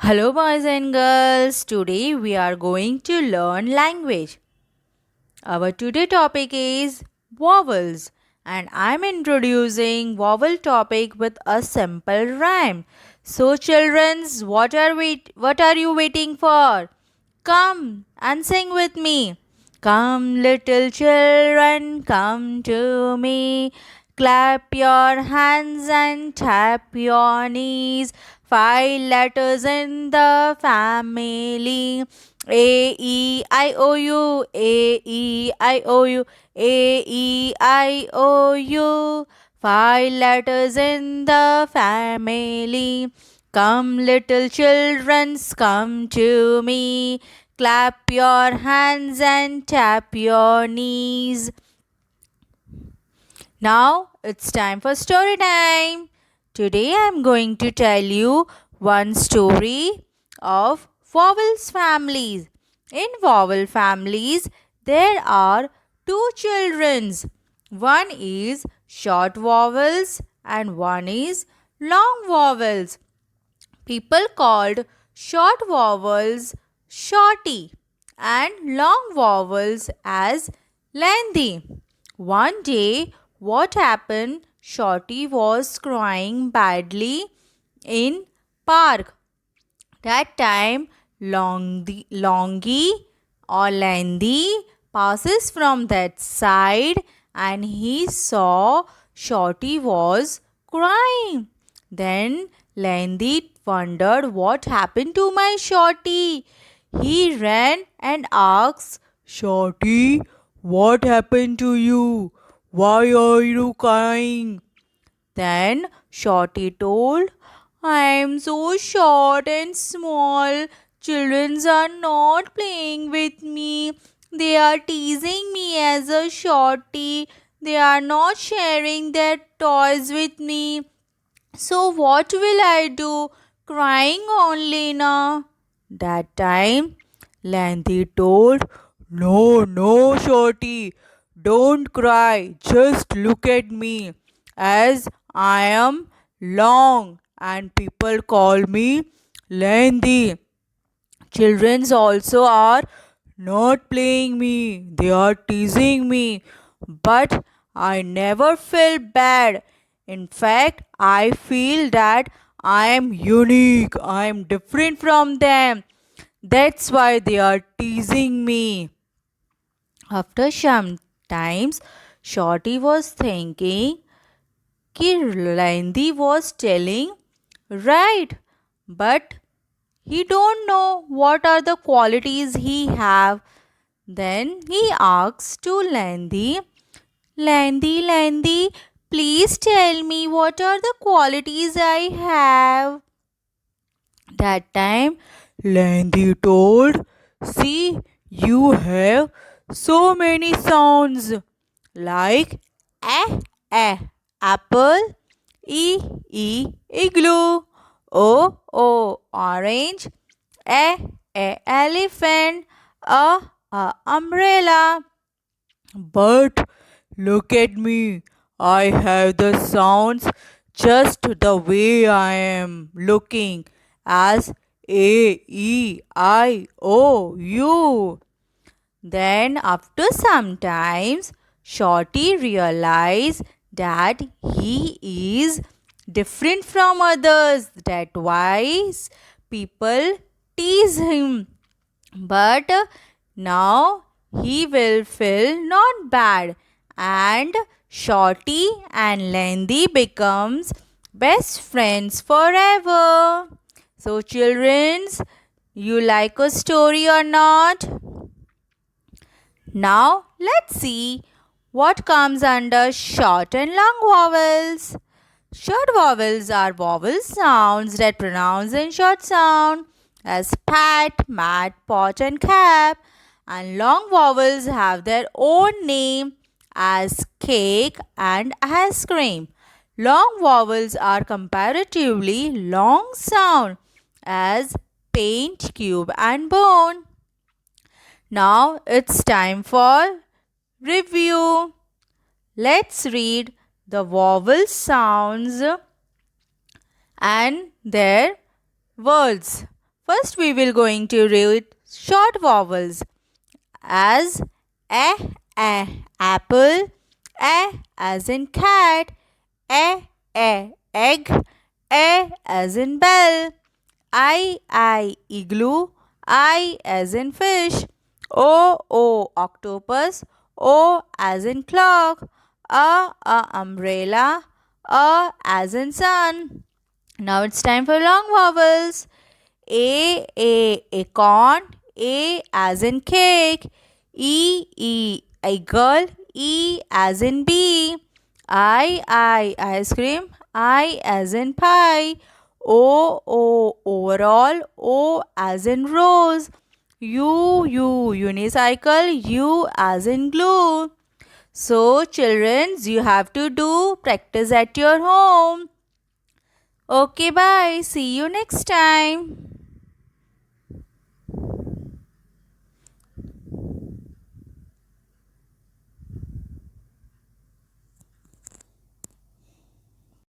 Hello, boys and girls. Today we are going to learn language. Our today topic is vowels, and I'm introducing vowel topic with a simple rhyme. So, childrens, what are you waiting for? Come and sing with me. Come, little children, come to me. Clap your hands and tap your knees. Five letters in the family. A E I O U, A E I O U, A E I O U. Five letters in the family. Come, little children, come to me. Clap your hands and tap your knees. Now it's time for story time. Today I'm going to tell you one story of vowels families. In vowel families, there are two childrens. One is short vowels and one is long vowels. People called short vowels shorty and long vowels as lengthy. One day, what happened? Shorty was crying badly in park. That time, Longy or Landy passes from that side and he saw Shorty was crying. Then Landy wondered what happened to my Shorty. He ran and asked, Shorty, what happened to you? Why are you crying? Then Shorty told, I am so short and small. Children are not playing with me. They are teasing me as a shorty. They are not sharing their toys with me. So what will I do? Crying only now. That time, Landy told, No, no, Shorty, don't cry. Just look at me, as I am long and people call me Landy. Childrens also are not playing me, they are teasing me. But I never feel bad. In fact, I feel that I am unique, I am different from them. That's why they are teasing me. After some times, Shorty was thinking कि Landy was telling right, but he don't know what are the qualities he have. Then he asks to Landy, Landy, please tell me what are the qualities I have. That time Landy told, see, you have so many sounds like eh, apple, igloo, orange, elephant, umbrella. But look at me, I have the sounds just the way I am looking as A E I O U. Then, after some times, Shorty realized that he is different from others. That why people tease him. But now he will feel not bad, and Shorty and Landy becomes best friends forever. So, childrens, you like a story or not? Now let's see what comes under short and long vowels. Short vowels are vowel sounds that pronounce in short sound as pat, mat, pot and cap. And long vowels have their own name as cake and ice cream. Long vowels are comparatively long sound as paint, cube and bone. Now it's time for review. Let's read the vowel sounds and their words. First we will going to read short vowels as apple, as in cat, egg, as in bell, I igloo, I as in fish, O octopus, O as in clock, umbrella, as in sun. Now it's time for long vowels. Acorn, A as in cake, eagle, E as in bee, ice cream, I as in pie, overall, O as in rose, unicycle, U as in glue. So children, you have to do practice at your home. Okay, bye. See you next time.